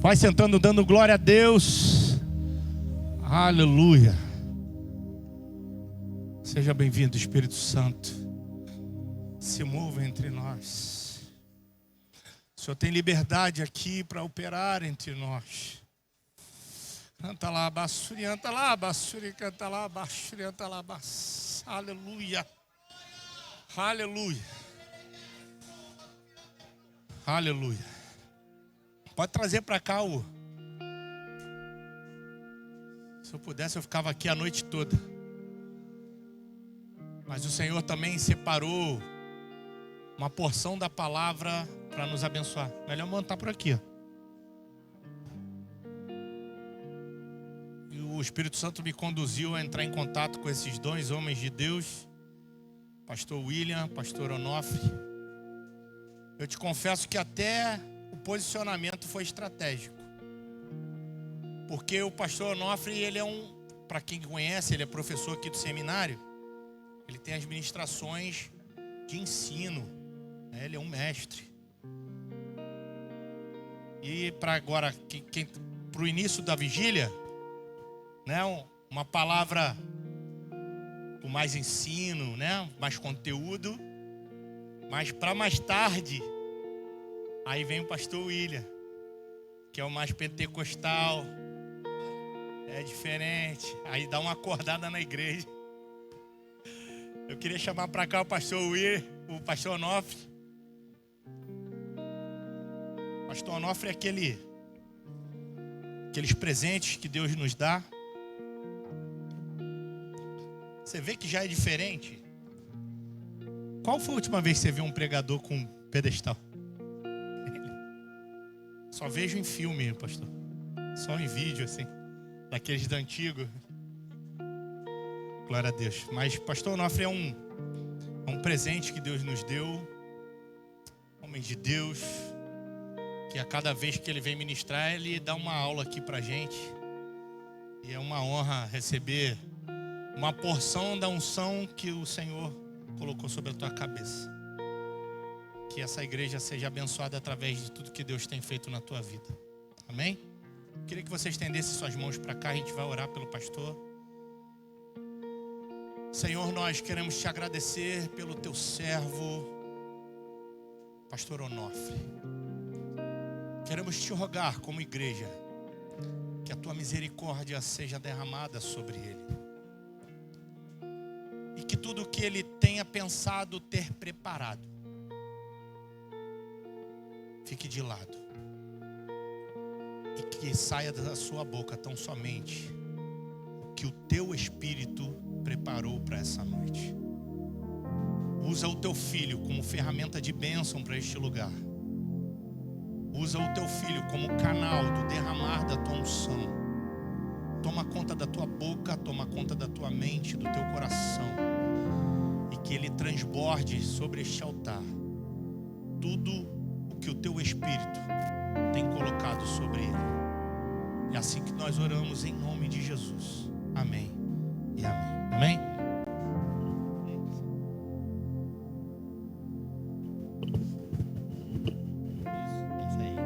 Vai sentando, dando glória a Deus. Aleluia. Seja bem-vindo, Espírito Santo. Se mova entre nós. O Senhor tem liberdade aqui para operar entre nós. Canta lá, bassurianta lá, bassuri, canta lá, bassurianta lá, bass. Aleluia. Aleluia. Aleluia. Pode trazer para cá o... Se eu pudesse, eu ficava aqui a noite toda. Mas o Senhor também separou uma porção da palavra para nos abençoar. Melhor montar por aqui, ó. E o Espírito Santo me conduziu a entrar em contato com esses dois homens de Deus, pastor William, pastor Onofre. Eu te confesso que até o posicionamento foi estratégico. Porque o pastor Onofre, ele é para quem conhece, ele é professor aqui do seminário. Ele tem as ministrações de ensino, né? Ele é um mestre. E para agora, para o início da vigília, né? Uma palavra com mais ensino, né? Mais conteúdo. Mas para mais tarde, aí vem o pastor William, que é o mais pentecostal. É diferente. Aí dá uma acordada na igreja. Eu queria chamar para cá o pastor William, o pastor Onofre. O pastor Onofre é aqueles presentes que Deus nos dá. Você vê que já é diferente. Qual foi a última vez que você viu um pregador com pedestal? Só vejo em filme, pastor. Só em vídeo, assim. Daqueles da antigo. Glória a Deus. Mas pastor Onofre é um presente que Deus nos deu. Homem de Deus. Que a cada vez que ele vem ministrar, ele dá uma aula aqui pra gente. E é uma honra receber uma porção da unção que o Senhor colocou sobre a tua cabeça. Que essa igreja seja abençoada através de tudo que Deus tem feito na tua vida. Amém? Queria que você estendesse suas mãos para cá. A gente vai orar pelo pastor. Senhor, nós queremos te agradecer pelo teu servo, pastor Onofre. Queremos te rogar como igreja que a tua misericórdia seja derramada sobre ele. E que tudo o que ele tenha pensado ter preparado fique de lado. E que saia da sua boca tão somente o que o teu Espírito preparou para essa noite. Usa o teu filho como ferramenta de bênção para este lugar. Usa o teu filho como canal do derramar da tua unção. Toma conta da tua boca, toma conta da tua mente, do teu coração. E que ele transborde sobre este altar tudo o que o teu Espírito tem colocado sobre ele. É assim que nós oramos em nome de Jesus. Amém e amém. Amém? Isso aí.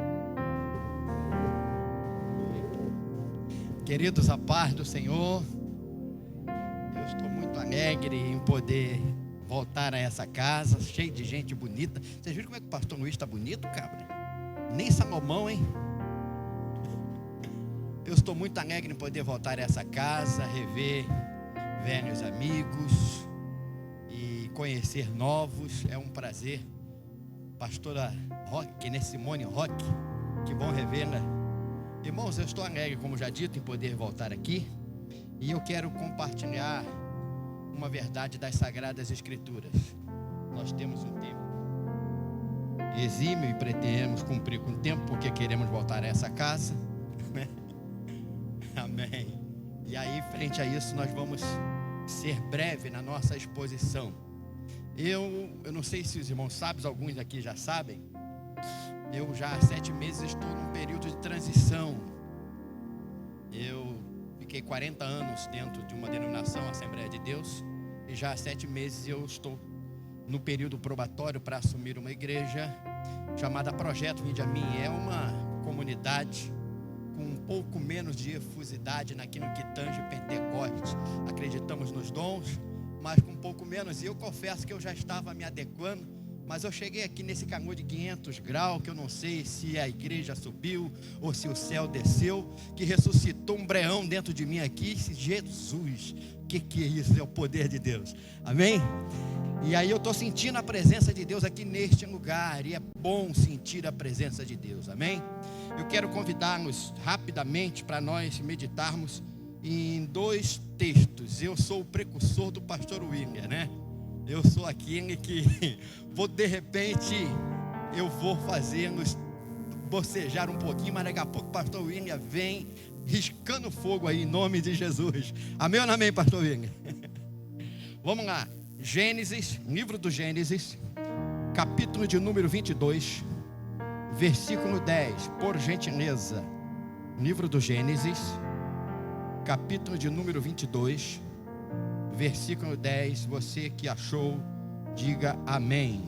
Queridos, a paz do Senhor. Eu estou muito alegre em poder voltar a essa casa, cheio de gente bonita. Vocês viram como é que o pastor Luiz está bonito, cabra? Nem Salomão, hein? Eu estou muito alegre em poder voltar a essa casa, rever velhos amigos e conhecer novos. É um prazer. Pastora Roque, né? Simone Roque, que bom revê-la. Irmãos, eu estou alegre, como já dito, em poder voltar aqui. E eu quero compartilhar uma verdade das Sagradas Escrituras. Nós temos um tempo exímio e pretendemos cumprir com o tempo, porque queremos voltar a essa casa. Amém. E aí, frente a isso, nós vamos ser breve na nossa exposição. Eu não sei se os irmãos sabem, alguns aqui já sabem. Eu já há 7 meses estou num período de transição. Eu fiquei 40 anos dentro de uma denominação, Assembleia de Deus. E já há 7 meses eu estou no período probatório para assumir uma igreja chamada Projeto Vinde a Mim. É uma comunidade com um pouco menos de efusidade naquilo que tange Pentecostes. Acreditamos nos dons, mas com um pouco menos. E eu confesso que eu já estava me adequando, mas eu cheguei aqui nesse calor de 500 graus, que eu não sei se a igreja subiu ou se o céu desceu, que ressuscitou um breão dentro de mim aqui. Jesus, o que é isso? É o poder de Deus, amém? E aí eu estou sentindo a presença de Deus aqui neste lugar, e é bom sentir a presença de Deus, amém? Eu quero convidar-nos rapidamente para nós meditarmos em 2 textos. Eu sou o precursor do pastor William, né? Eu sou aquele que de repente eu vou fazer-nos bocejar um pouquinho, mas daqui a pouco o pastor William vem riscando fogo aí em nome de Jesus. Amém ou não amém, pastor William? Vamos lá. Gênesis, livro do Gênesis, capítulo de número 22, versículo 10, por gentileza. Livro do Gênesis, capítulo de número 22, versículo 10. Você que achou, diga amém.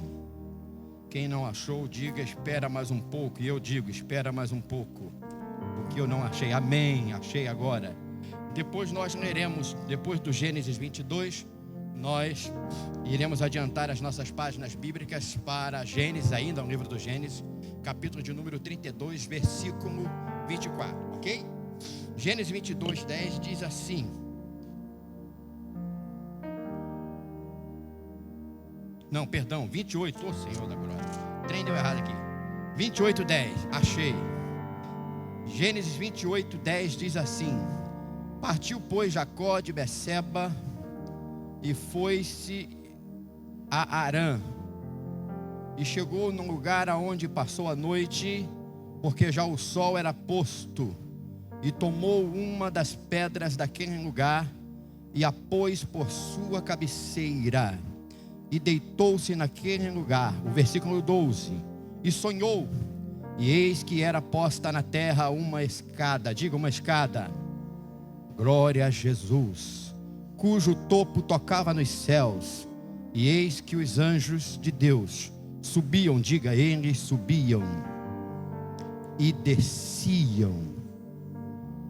Quem não achou, diga espera mais um pouco. E eu digo espera mais um pouco, porque eu não achei. Amém, achei agora. Depois nós leremos, depois do Gênesis 22, nós iremos adiantar as nossas páginas bíblicas para Gênesis, ainda no livro do Gênesis, capítulo de número 32, versículo 24, ok? Gênesis 22, 10 diz assim: não, perdão, 28, ô Senhor da glória, o trem deu errado aqui. 28, 10, achei. Gênesis 28, 10 diz assim: partiu, pois, Jacó de Beceba e foi-se a Harã, e chegou num lugar aonde passou a noite, porque já o sol era posto, e tomou uma das pedras daquele lugar e a pôs por sua cabeceira, e deitou-se naquele lugar. O versículo 12: e sonhou, e eis que era posta na terra uma escada, diga uma escada, glória a Jesus, cujo topo tocava nos céus, e eis que os anjos de Deus subiam, diga eles subiam, e desciam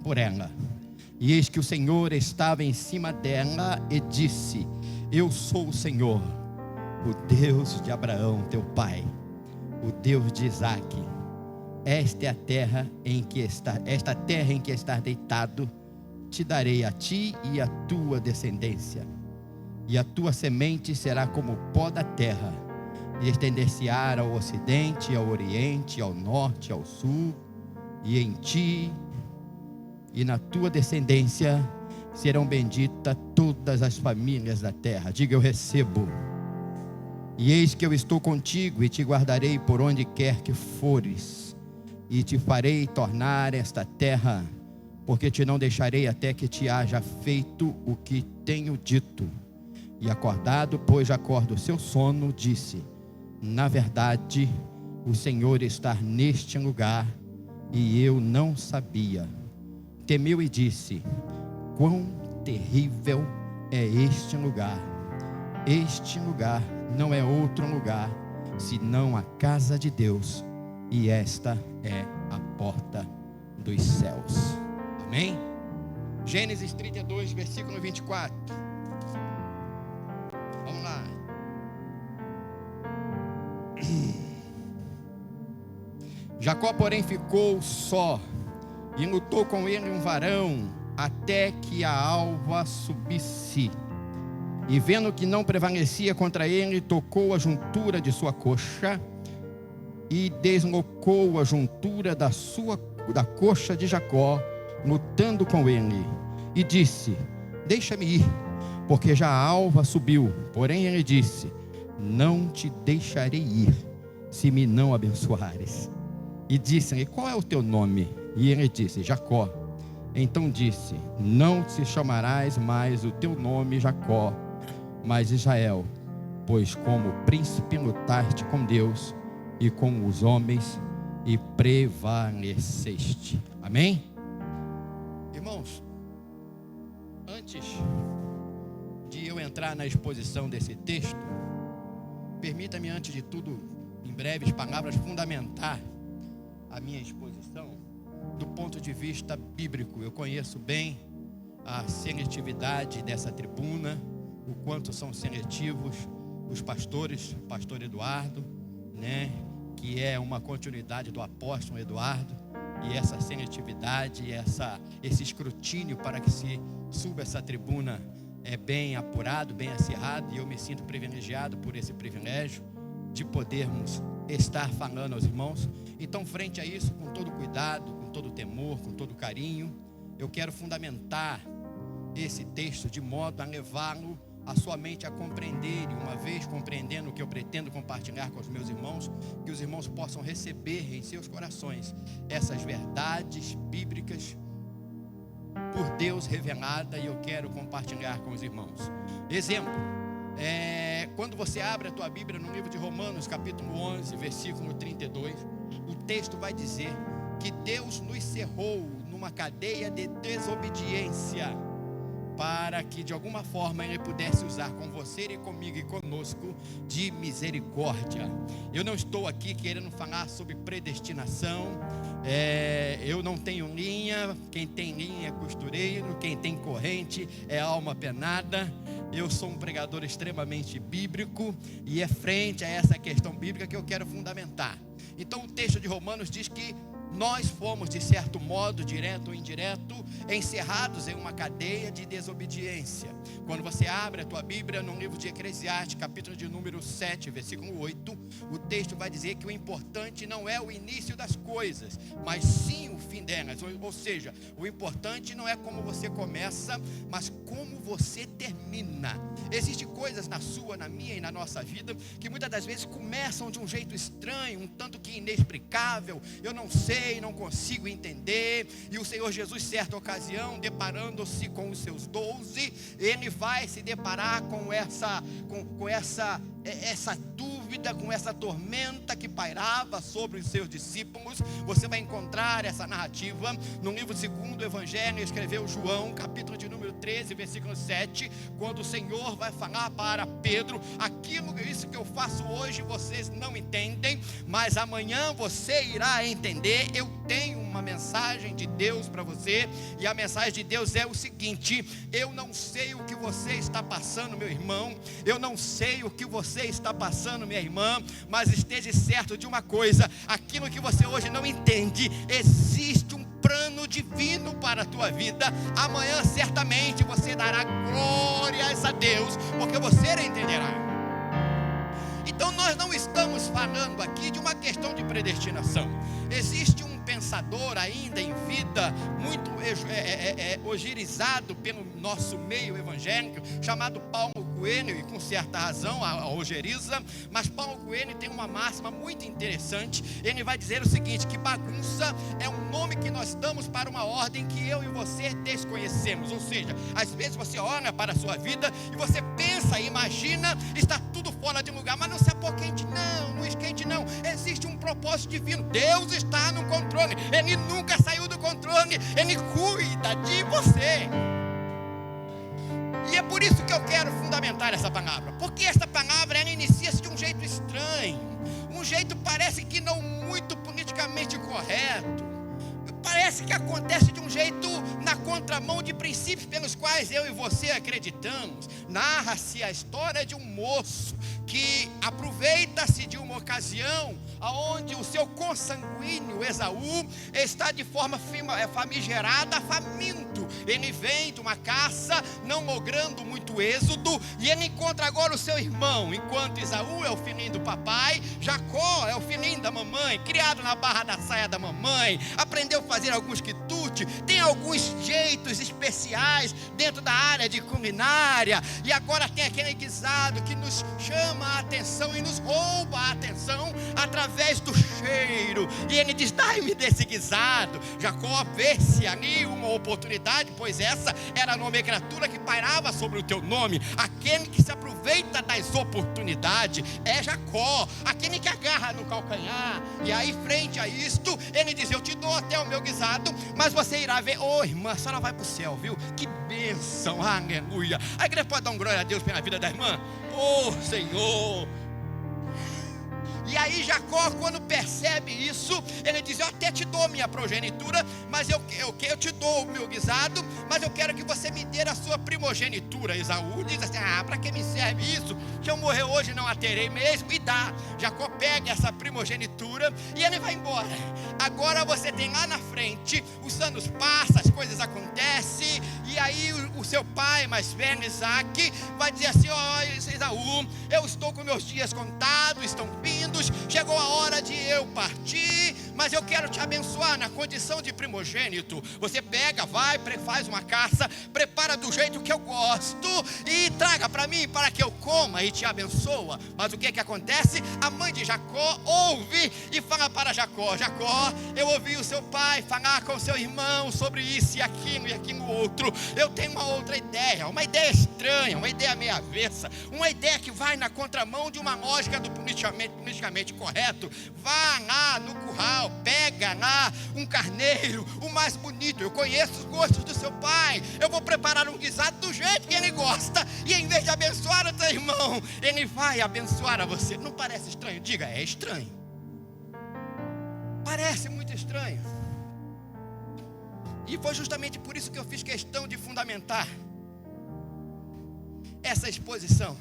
por ela, e eis que o Senhor estava em cima dela, e disse: eu sou o Senhor, o Deus de Abraão teu pai, o Deus de Isaque. Esta é a terra em que está, esta terra em que estás deitado, te darei a ti e a tua descendência, e a tua semente será como o pó da terra, e estender-se-á ao ocidente, ao oriente, ao norte, ao sul, e em ti e na tua descendência serão benditas todas as famílias da terra. Diga eu recebo. E eis que eu estou contigo e te guardarei por onde quer que fores, e te farei tornar esta terra, porque te não deixarei até que te haja feito o que tenho dito. E acordado, pois Jacó do seu sono, disse: na verdade, o Senhor está neste lugar, e eu não sabia. Temeu e disse: quão terrível é este lugar! Este lugar não é outro lugar, senão a casa de Deus, e esta é a porta dos céus. Amém? Gênesis 32, versículo 24. Vamos lá. Jacó, porém, ficou só, e lutou com ele um varão, até que a alva subisse. E vendo que não prevalecia contra ele, tocou a juntura de sua coxa, e deslocou a juntura da coxa de Jacó, lutando com ele, e disse: deixa-me ir, porque já a alva subiu. Porém ele disse: não te deixarei ir, se me não abençoares. E disse-lhe: qual é o teu nome? E ele disse: Jacó. Então disse: não te chamarás mais o teu nome Jacó, mas Israel, pois como príncipe lutaste com Deus e com os homens, e prevaleceste. Amém? Irmãos, antes de eu entrar na exposição desse texto, permita-me, antes de tudo, em breves palavras, fundamentar a minha exposição do ponto de vista bíblico. Eu conheço bem a seletividade dessa tribuna, o quanto são seletivos os pastores, o pastor Eduardo, né, que é uma continuidade do apóstolo Eduardo, e essa seletividade, esse escrutínio para que se suba essa tribuna é bem apurado, bem acirrado, e eu me sinto privilegiado por esse privilégio de podermos estar falando aos irmãos. Então, frente a isso, com todo cuidado, com todo temor, com todo carinho, eu quero fundamentar esse texto de modo a levá-lo a sua mente a compreender, e uma vez compreendendo o que eu pretendo compartilhar com os meus irmãos, que os irmãos possam receber em seus corações essas verdades bíblicas por Deus revelada, e eu quero compartilhar com os irmãos. Exemplo, quando você abre a tua Bíblia no livro de Romanos, capítulo 11, versículo 32, o texto vai dizer que Deus nos cerrou numa cadeia de desobediência, para que de alguma forma Ele pudesse usar com você e comigo e conosco de misericórdia. Eu não estou aqui querendo falar sobre predestinação, eu não tenho linha, quem tem linha é costureiro, quem tem corrente é alma penada. Eu sou um pregador extremamente bíblico, e é frente a essa questão bíblica que eu quero fundamentar. Então o texto de Romanos diz que nós fomos, de certo modo, direto ou indireto, encerrados em uma cadeia de desobediência. Quando você abre a tua Bíblia no livro de Eclesiastes, capítulo de número 7, versículo 8, o texto vai dizer que o importante não é o início das coisas, mas sim o fim delas. Ou seja, o importante não é como você começa, mas como você termina. Existem coisas na sua, na minha e na nossa vida que muitas das vezes começam de um jeito estranho, um tanto que inexplicável. Eu não sei, não consigo entender. E o Senhor Jesus, certa ocasião, deparando-se com os seus 12, Ele vai se deparar com essa dúvida, com essa tormenta que pairava sobre os seus discípulos. Você vai encontrar essa narrativa no livro segundo Evangelho, escreveu João, capítulo de número 13, versículo 7, quando o Senhor vai falar para Pedro: isso que eu faço hoje vocês não entendem, mas amanhã você irá entender. Eu tenho uma mensagem de Deus para você, e a mensagem de Deus é o seguinte: eu não sei o que você está passando, meu irmão, eu não sei o que você está passando, minha irmã, mas esteja certo de uma coisa: aquilo que você hoje não entende, existe um plano divino para a tua vida. Amanhã certamente você dará glórias a Deus, porque você entenderá. Então nós não estamos falando aqui de uma questão de predestinação. Existe um pensador ainda em vida, muito ogirizado pelo nosso meio evangélico, chamado Paulo Coelho, e com certa razão a ojeriza, mas Paulo Coelho tem uma máxima muito interessante. Ele vai dizer o seguinte: que bagunça é um nome que nós damos para uma ordem que eu e você desconhecemos. Ou seja, às vezes você olha para a sua vida e você pensa, imagina, está tudo fora de lugar, mas não se apoquente não esquente não, existe um propósito divino. Deus está no controle, Ele nunca saiu do controle, Ele cuida de você. E é por isso que eu quero fundamentar essa palavra, porque essa palavra ela inicia-se de um jeito estranho, um jeito parece que não muito politicamente correto, parece que acontece de um jeito na contramão de princípios pelos quais eu e você acreditamos. Narra-se a história de um moço que aproveita-se de uma ocasião onde o seu consanguíneo Esaú está de forma famigerada, faminto. Ele vem de uma caça, não logrando muito êxodo, e ele encontra agora o seu irmão. Enquanto Esaú é o filhinho do papai, Jacó é o filhinho da mamãe, criado na barra da saia da mamãe, aprendeu a fazer alguns quitutes, tem alguns jeitos especiais dentro da área de culinária, e agora tem aquele guisado que nos chama a atenção e nos rouba a atenção através do cheiro, e ele diz: dai-me desse guisado. Jacó vê-se ali uma oportunidade, pois essa era a nomenclatura que pairava sobre o teu nome. Aquele que se aproveita das oportunidades é Jacó, aquele que agarra no calcanhar. E aí, frente a isto, ele diz: eu te dou até o meu guisado, mas você irá ver. Irmã, a senhora vai para o céu, viu? Que bênção, aleluia. A igreja pode dar um glória a Deus pela vida da irmã? Senhor. E aí Jacó, quando percebe isso, ele diz: eu até te dou dou minha progenitura, mas eu te dou o meu guisado, mas eu quero que você me dê a sua primogenitura. Esaú diz assim: para que me serve isso? Se eu morrer hoje não a terei mesmo. E dá. Jacó pega essa primogenitura e ele vai embora. Agora você tem lá na frente, os anos passam, as coisas acontecem, e aí o seu pai mais velho, Isaac, vai dizer assim: Esaú, eu estou com meus dias contados, estão vindos, chegou a hora de eu partir, mas eu quero te abençoar na condição de primogênito. Você pega, vai, faz uma caça, prepara do jeito que eu gosto e traga para mim, para que eu coma, e te abençoa. Mas o que acontece? A mãe de Jacó ouve e fala para Jacó: Jacó, eu ouvi o seu pai falar com o seu irmão sobre isso e aquilo outro. Eu tenho uma outra ideia, uma ideia estranha, uma ideia meia avessa, uma ideia que vai na contramão de uma lógica do politicamente correto. Vá lá no curral, pega lá um carneiro, o mais bonito. Eu conheço os gostos do seu pai, eu vou preparar um guisado do jeito que ele gosta, e em vez de abençoar o seu irmão, ele vai abençoar a você. Não parece estranho? Diga: é estranho. Parece muito estranho. E foi justamente por isso que eu fiz questão de fundamentar essa exposição.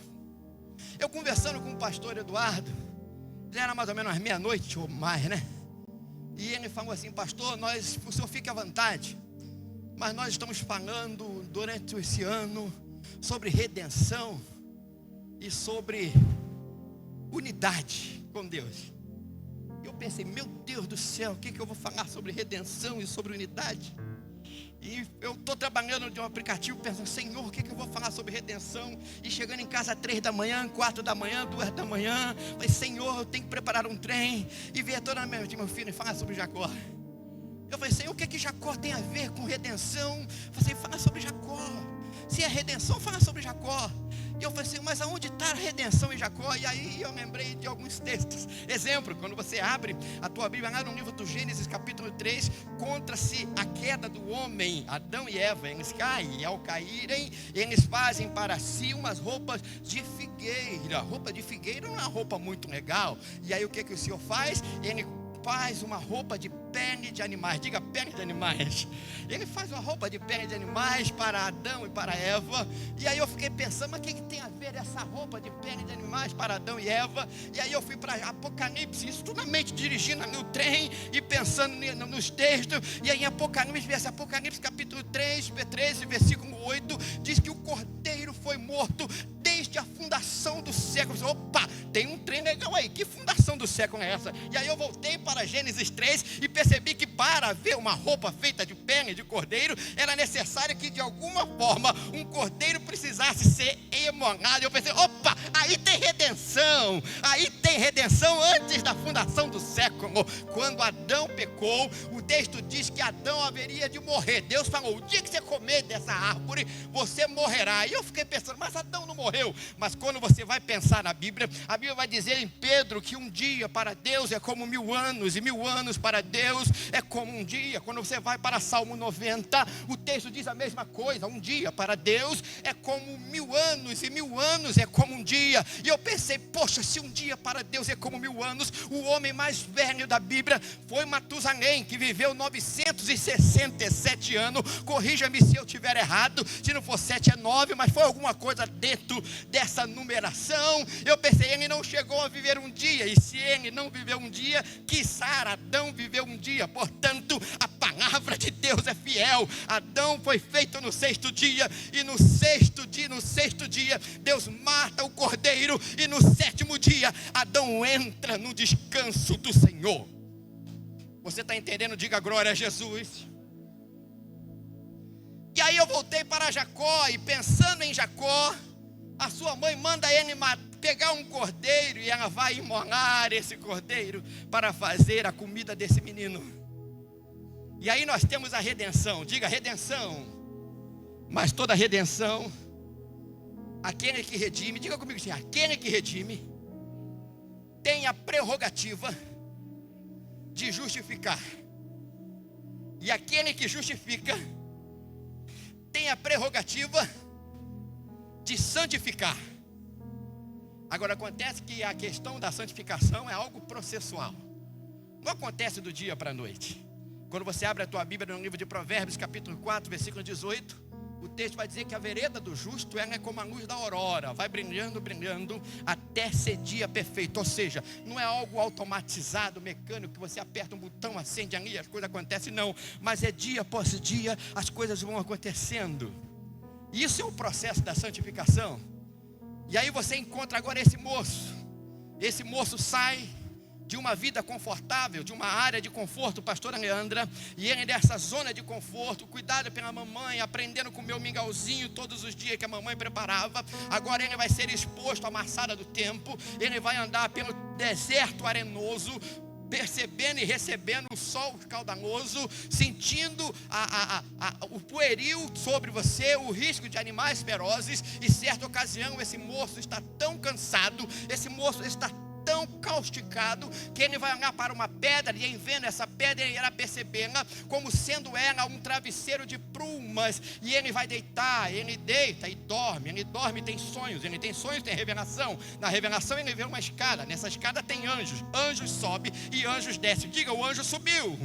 Eu conversando com o pastor Eduardo, já era mais ou menos meia-noite ou mais, né? E ele falou assim: pastor, o senhor fique à vontade, mas nós estamos falando durante esse ano sobre redenção e sobre unidade com Deus. E eu pensei: meu Deus do céu, o que eu vou falar sobre redenção e sobre unidade? E eu estou trabalhando de um aplicativo pensando: Senhor, o que eu vou falar sobre redenção? E chegando em casa às 3 da manhã, 4 da manhã, 2 da manhã, falei: Senhor, eu tenho que preparar um trem e ver toda a mente meu filho e falar sobre Jacó. Eu falei: Senhor, o que Jacó tem a ver com redenção? Eu falei: fala sobre Jacó. Se é redenção, fala sobre Jacó. E eu falei assim: mas aonde está a redenção em Jacó? E aí eu lembrei de alguns textos. Exemplo, quando você abre a tua Bíblia lá no livro do Gênesis capítulo 3, conta-se a queda do homem, Adão e Eva. Eles caem, e ao caírem, eles fazem para si umas roupas de figueira. Roupa de figueira não é uma roupa muito legal. E aí o que o Senhor faz? Ele faz uma roupa de pele de animais. Diga: pele de animais. Ele faz uma roupa de pele de animais para Adão e para Eva. E aí eu fiquei pensando: mas o que tem a ver essa roupa de pele de animais para Adão e Eva? E aí eu fui para Apocalipse, isso tudo na mente, dirigindo no trem e pensando nos textos. E aí em Apocalipse capítulo 3, 13, versículo 8, diz que o cordeiro foi morto desde a fundação do século. Opa, tem um trem legal aí. Que fundação do século é essa? E aí eu voltei para Gênesis 3 e percebi que para ver uma roupa feita de pele de cordeiro, era necessário que de alguma forma um cordeiro precisasse ser imolado. Eu pensei: opa, aí tem redenção. Aí tem redenção antes da fundação do século. Quando Adão pecou, o texto diz que Adão haveria de morrer. Deus falou: o dia que você comer dessa árvore, você morrerá. E eu fiquei pensando: mas Adão não morreu. Mas quando você vai pensar na Bíblia, a Bíblia vai dizer em Pedro que um dia para Deus é como 1000 anos, e 1000 anos para Deus é como um dia. Quando você vai para Salmo 90, o texto diz a mesma coisa: um dia para Deus é como 1000 anos, e 1000 anos é como um dia. E eu pensei: poxa, se um dia para Deus é como 1000 anos, o homem mais velho da Bíblia foi Matusalém, que viveu 967 anos. Corrija-me se eu estiver errado, se não for 7 é 9, mas foi alguma coisa dentro dessa numeração. Eu pensei: ele não chegou a viver um dia, e se ele não viveu um dia, quiçá Adão viveu um dia. Portanto, a palavra de Deus é fiel. Adão foi feito no 6º dia, e no sexto dia Deus mata o cordeiro, e no 7º dia Adão entra no descanso do Senhor. Você está entendendo? Diga glória a Jesus. E aí eu voltei para Jacó, e pensando em Jacó, a sua mãe manda ele pegar um cordeiro, e ela vai imolar esse cordeiro para fazer a comida desse menino. E aí nós temos a redenção. Diga: redenção. Mas toda redenção, aquele que redime, diga comigo assim: aquele que redime tem a prerrogativa de justificar. E aquele que justifica tem a prerrogativa de santificar. Agora, acontece que a questão da santificação é algo processual. Não acontece do dia para a noite. Quando você abre a tua Bíblia no livro de Provérbios, capítulo 4, versículo 18, o texto vai dizer que a vereda do justo é como a luz da aurora, vai brilhando, brilhando, até ser dia perfeito. Ou seja, não é algo automatizado, mecânico, que você aperta um botão, acende ali, as coisas acontecem, não. Mas é dia após dia, as coisas vão acontecendo. Isso é o processo da santificação. E aí você encontra agora esse moço. Esse moço sai de uma vida confortável, de uma área de conforto, pastora Leandra, e ele dessa zona de conforto, cuidado pela mamãe, aprendendo a comer o mingauzinho todos os dias que a mamãe preparava. Agora ele vai ser exposto à maçada do tempo, ele vai andar pelo deserto arenoso, percebendo e recebendo o sol caudaloso, sentindo o pueril sobre você, o risco de animais ferozes. E certa ocasião esse moço está tão cansado, esse moço está tão causticado, que ele vai olhar para uma pedra, e em vendo essa pedra, ele irá percebê-la como sendo ela um travesseiro de plumas, e ele vai deitar, ele deita e dorme, ele dorme e tem sonhos, tem revelação. Na revelação ele vê uma escada, nessa escada tem anjos sobem e anjos descem. Diga, o anjo subiu,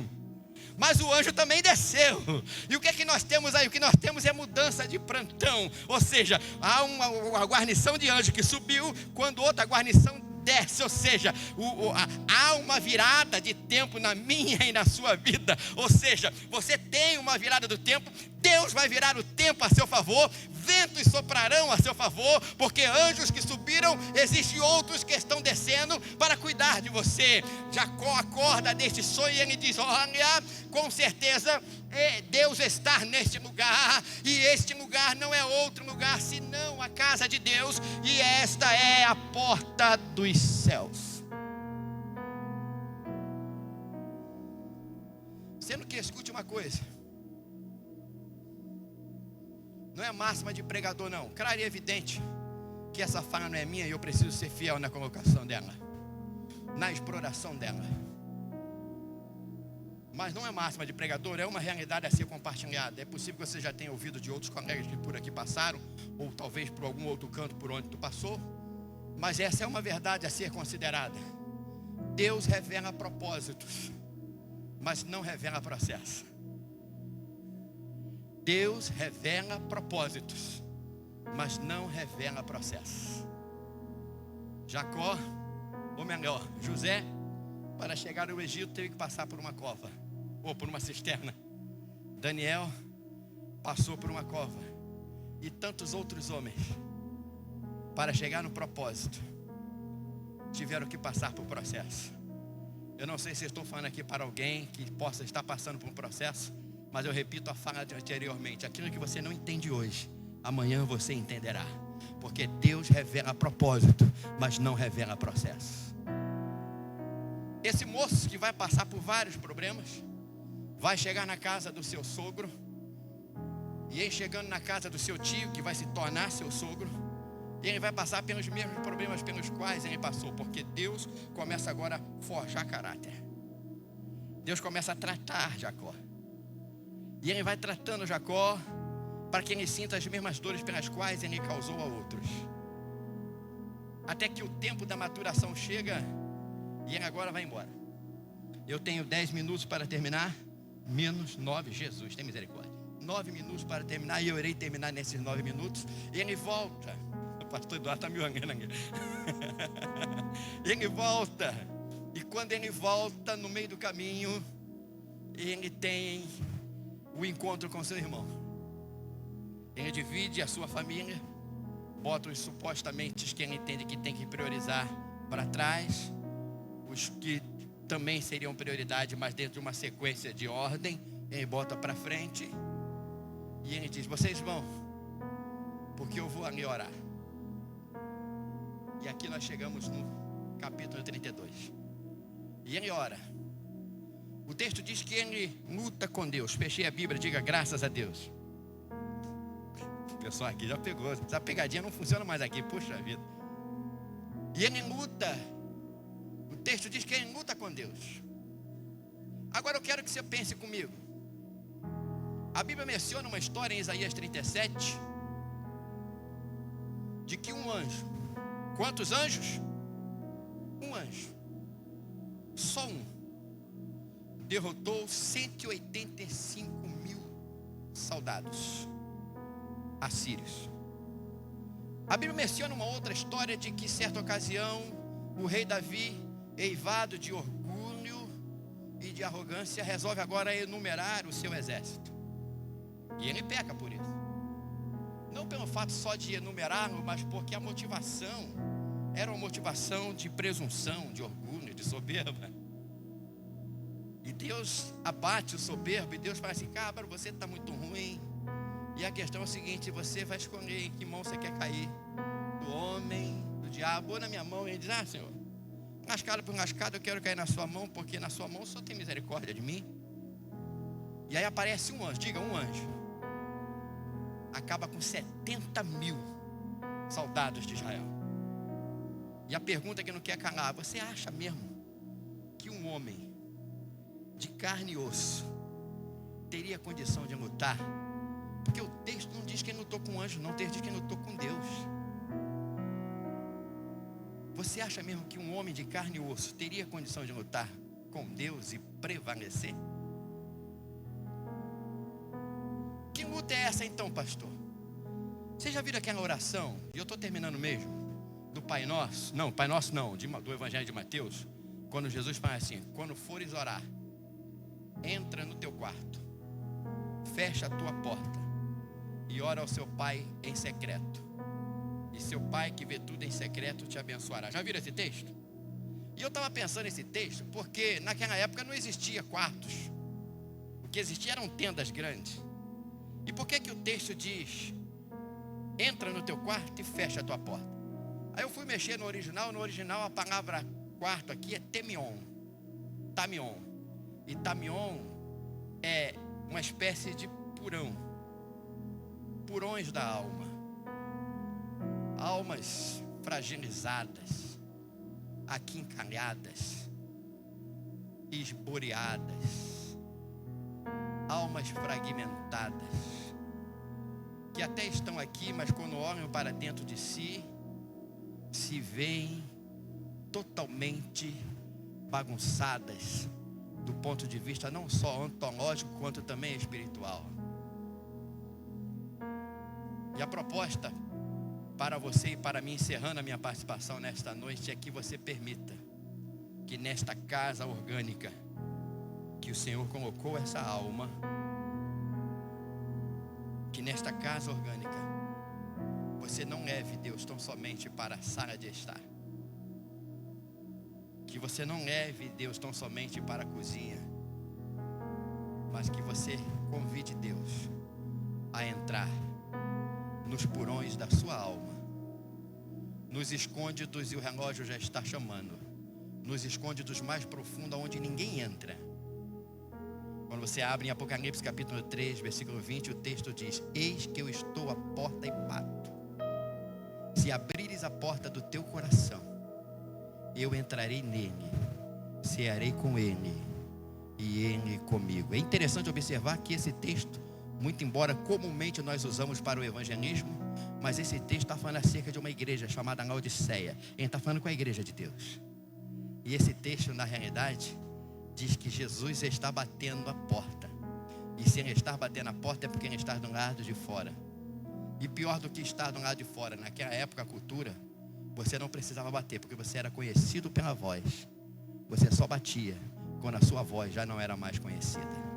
mas o anjo também desceu. E o que é que nós temos aí? O que nós temos é mudança de plantão. Ou seja, há uma guarnição de anjo que subiu, quando outra guarnição desce. Ou seja, há uma virada de tempo na minha e na sua vida. Ou seja, você tem uma virada do tempo, Deus vai virar o tempo a seu favor, ventos soprarão a seu favor, porque anjos que subiram, existem outros que estão descendo para cuidar de você. Jacó acorda deste sonho e ele diz: olha, com certeza Deus está neste lugar, e este lugar não é outro lugar senão a casa de Deus, e esta é a porta dos céus. Sendo que, escute uma coisa, não é máxima de pregador não. Claro e evidente que essa fala não é minha, e eu preciso ser fiel na colocação dela, na exploração dela. Mas não é máxima de pregador, é uma realidade a ser compartilhada. É possível que você já tenha ouvido de outros colegas que por aqui passaram, ou talvez por algum outro canto por onde tu passou, mas essa é uma verdade a ser considerada. Deus revela propósitos, mas não revela processo. Deus revela propósitos, mas não revela processo. Jacó, ou melhor, José, para chegar ao Egito teve que passar por uma cova, ou por uma cisterna. Daniel passou por uma cova, e tantos outros homens, para chegar no propósito, tiveram que passar por processo. Eu não sei se estou falando aqui para alguém que possa estar passando por um processo, mas eu repito a fala anteriormente: aquilo que você não entende hoje, amanhã você entenderá, porque Deus revela propósito, mas não revela processo. Esse moço que vai passar por vários problemas, vai chegar na casa do seu sogro, e em chegando na casa do seu tio, que vai se tornar seu sogro, ele vai passar pelos mesmos problemas pelos quais ele passou, porque Deus começa agora a forjar caráter. Deus começa a tratar Jacó, e ele vai tratando Jacó para que ele sinta as mesmas dores pelas quais ele causou a outros, até que o tempo da maturação chega, e ele agora vai embora. Eu tenho 10 minutos para terminar, menos 9, Jesus tem misericórdia, 9 minutos para terminar, e eu irei terminar nesses 9 minutos. Ele volta, o pastor Eduardo está me olhando aqui. Ele volta, e quando ele volta, no meio do caminho, ele tem o encontro com seu irmão. Ele divide a sua família, bota os supostamente que ele entende que tem que priorizar para trás, os que também seriam prioridade, mas dentro de uma sequência de ordem, ele bota para frente, e ele diz: vocês vão, porque eu vou ali orar. E aqui nós chegamos no capítulo 32, e ele ora. O texto diz que ele luta com Deus. Fechei a Bíblia, diga graças a Deus. O pessoal aqui já pegou, essa pegadinha não funciona mais aqui, puxa vida. E ele luta. O texto diz que ele luta com Deus. Agora eu quero que você pense comigo. A Bíblia menciona uma história em Isaías 37, de que um anjo, quantos anjos? Um anjo, só um, derrotou 185 mil soldados assírios. A Bíblia menciona uma outra história de que, certa ocasião, o rei Davi, eivado de orgulho e de arrogância, resolve agora enumerar o seu exército. E ele peca por isso. Não pelo fato só de enumerá-lo, mas porque a motivação era uma motivação de presunção, de orgulho, de soberba. E Deus abate o soberbo, e Deus fala assim: cabra, você está muito ruim. E a questão é o seguinte: você vai escolher em que mão você quer cair, do homem, do diabo, ou na minha mão. E ele diz: ah, Senhor, lascado por lascado, eu quero cair na sua mão, porque na sua mão só tem misericórdia de mim. E aí aparece um anjo, diga, um anjo, acaba com 70 mil soldados de Israel. E a pergunta que não quer calar: você acha mesmo que um homem de carne e osso teria condição de lutar? Porque o texto não diz que ele lutou com um anjo, não. O texto diz que ele lutou com Deus. Você acha mesmo que um homem de carne e osso teria condição de lutar com Deus e prevalecer? Que luta é essa então, pastor? Vocês já viram aquela oração, e eu estou terminando mesmo, do Pai Nosso? Não, Pai Nosso não, do Evangelho de Mateus. Quando Jesus fala assim: quando fores orar, entra no teu quarto, fecha a tua porta e ora ao seu pai em secreto, e seu pai que vê tudo em secreto te abençoará. Já viram esse texto? E eu estava pensando nesse texto porque naquela época não existia quartos. O que existia eram tendas grandes. E por que o texto diz: entra no teu quarto e fecha a tua porta? Aí eu fui mexer no original. No original a palavra quarto aqui é temion, tamion. E tamion é uma espécie de purões da alma, almas fragilizadas, aquincalhadas, esboreadas, almas fragmentadas, que até estão aqui, mas quando olham para dentro de si, se veem totalmente bagunçadas, do ponto de vista não só ontológico, quanto também espiritual. E a proposta para você e para mim, encerrando a minha participação nesta noite, é que você permita que nesta casa orgânica que o Senhor colocou essa alma, que nesta casa orgânica você não leve Deus tão somente para a sala de estar, que você não leve Deus tão somente para a cozinha, mas que você convide Deus a entrar nos porões da sua alma, nos escônditos, e o relógio já está chamando, nos escônditos mais profundos, onde ninguém entra. Quando você abre em Apocalipse capítulo 3, versículo 20, o texto diz: eis que eu estou à porta e bato. Se abrires a porta do teu coração, eu entrarei nele, cearei com ele e ele comigo. É interessante observar que esse texto, muito embora comumente nós usamos para o evangelismo, mas esse texto está falando acerca de uma igreja chamada Laodiceia. Ele está falando com a igreja de Deus. E esse texto, na realidade, diz que Jesus está batendo a porta. E se ele está batendo a porta, é porque ele está do lado de fora. E pior do que estar do lado de fora, naquela época, a cultura, você não precisava bater, porque você era conhecido pela voz. Você só batia quando a sua voz já não era mais conhecida.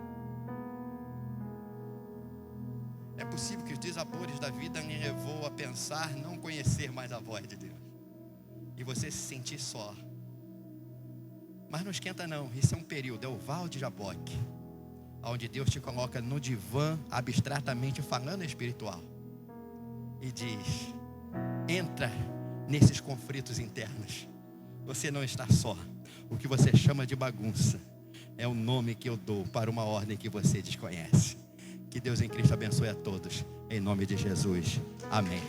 É possível que os desabores da vida me levou a pensar não conhecer mais a voz de Deus, e você se sentir só. Mas não esquenta não, isso é um período, é o Val de Jaboque, onde Deus te coloca no divã, abstratamente falando espiritual, e diz: entra nesses conflitos internos, você não está só. O que você chama de bagunça é o nome que eu dou para uma ordem que você desconhece. Que Deus em Cristo abençoe a todos, em nome de Jesus, amém.